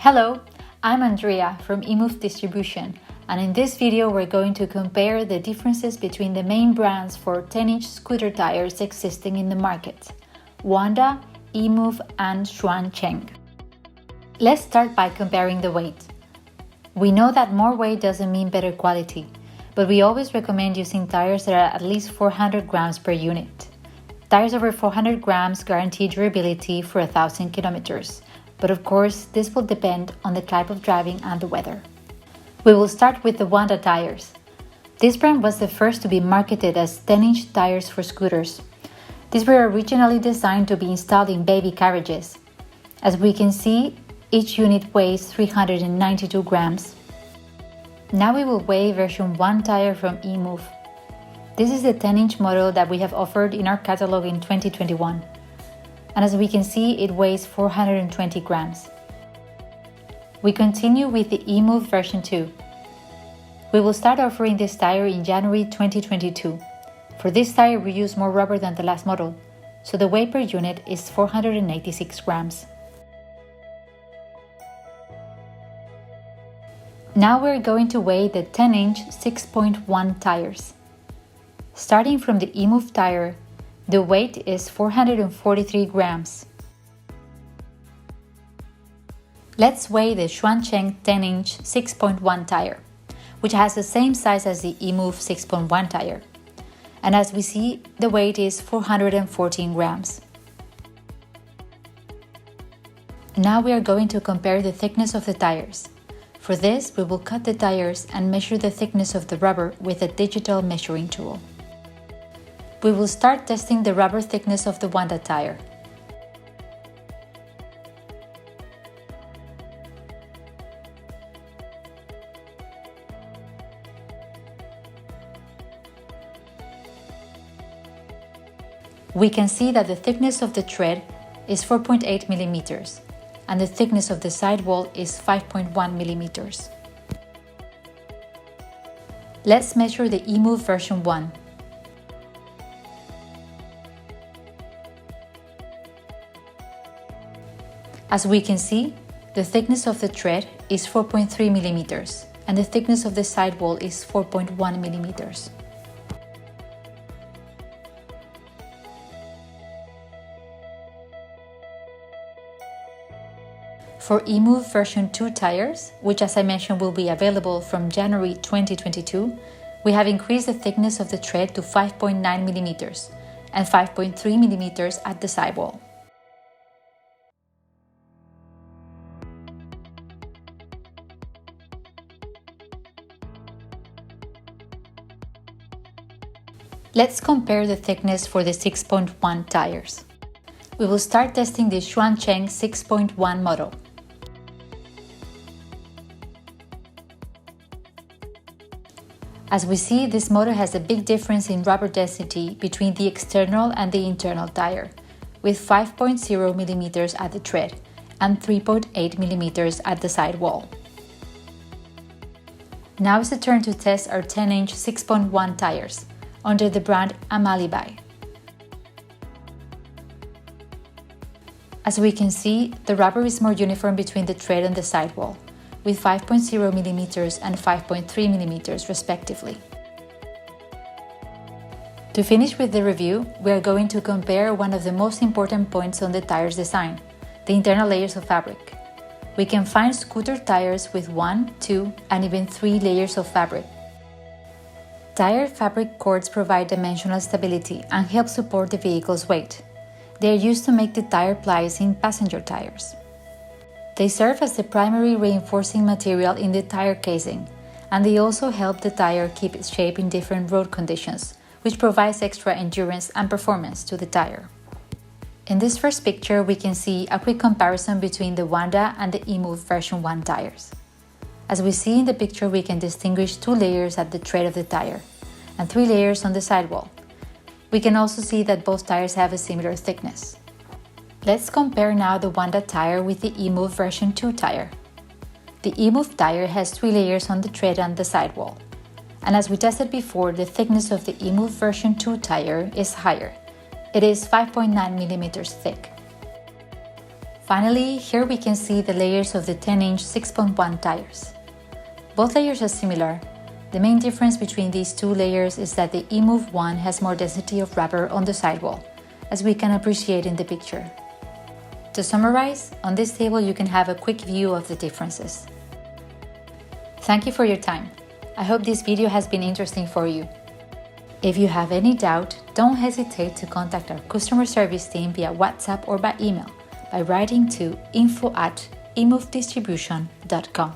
Hello, I'm Andrea from Emove Distribution, and in this video we're going to compare the differences between the main brands for 10-inch scooter tires existing in the market: Wanda, Emove, and Xuan Cheng. Let's start by comparing the weight. We know that more weight doesn't mean better quality, but we always recommend using tires that are at least 400 grams per unit. Tires over 400 grams guarantee durability for 1,000 kilometers. But of course, this will depend on the type of driving and the weather. We will start with the Wanda tires. This brand was the first to be marketed as 10-inch tires for scooters. These were originally designed to be installed in baby carriages. As we can see, each unit weighs 392 grams. Now we will weigh version 1 tire from Emove. This is the 10-inch model that we have offered in our catalog in 2021. And as we can see, it weighs 420 grams. We continue with the Emove version 2. We will start offering this tire in January 2022. For this tire, we use more rubber than the last model, so the weight per unit is 486 grams. Now we're going to weigh the 10-inch 6.1 tires. Starting from the Emove tire, the weight is 443 grams. Let's weigh the Xuan Cheng 10-inch 6.1 tire, which has the same size as the Emove 6.1 tire. And as we see, the weight is 414 grams. Now we are going to compare the thickness of the tires. For this, we will cut the tires and measure the thickness of the rubber with a digital measuring tool. We will start testing the rubber thickness of the Wanda tire. We can see that the thickness of the tread is 4.8 millimeters, and the thickness of the sidewall is 5.1 millimeters. Let's measure the Emove version 1. As we can see, the thickness of the tread is 4.3 millimeters, and the thickness of the sidewall is 4.1 millimeters. For Emove version 2 tires, which as I mentioned will be available from January 2022, we have increased the thickness of the tread to 5.9 millimeters and 5.3 millimeters at the sidewall. Let's compare the thickness for the 6.1 tires. We will start testing the Xuan Cheng 6.1 model. As we see, this model has a big difference in rubber density between the external and the internal tire, with 5.0 millimeters at the tread and 3.8 millimeters at the sidewall. Now is the turn to test our 10-inch 6.1 tires under the brand Emove. As we can see, the rubber is more uniform between the tread and the sidewall, with 5.0 millimeters and 5.3 millimeters respectively. To finish with the review, we are going to compare one of the most important points on the tire's design: the internal layers of fabric. We can find scooter tires with 1, 2, and even 3 layers of fabric. Tire fabric cords provide dimensional stability and help support the vehicle's weight. They are used to make the tire plies in passenger tires. They serve as the primary reinforcing material in the tire casing, and they also help the tire keep its shape in different road conditions, which provides extra endurance and performance to the tire. In this first picture, we can see a quick comparison between the Wanda and the Emove version 1 tires. As we see in the picture, we can distinguish 2 layers at the tread of the tire and 3 layers on the sidewall. We can also see that both tires have a similar thickness. Let's compare now the Wanda tire with the Emove version 2 tire. The Emove tire has 3 layers on the tread and the sidewall. And as we tested before, the thickness of the Emove version 2 tire is higher. It is 5.9 millimeters thick. Finally, here we can see the layers of the 10-inch 6.1 tires. Both layers are similar. The main difference between these two layers is that the Emove one has more density of rubber on the sidewall, as we can appreciate in the picture. To summarize, on this table you can have a quick view of the differences. Thank you for your time. I hope this video has been interesting for you. If you have any doubt, don't hesitate to contact our customer service team via WhatsApp or by email by writing to info@emovedistribution.com.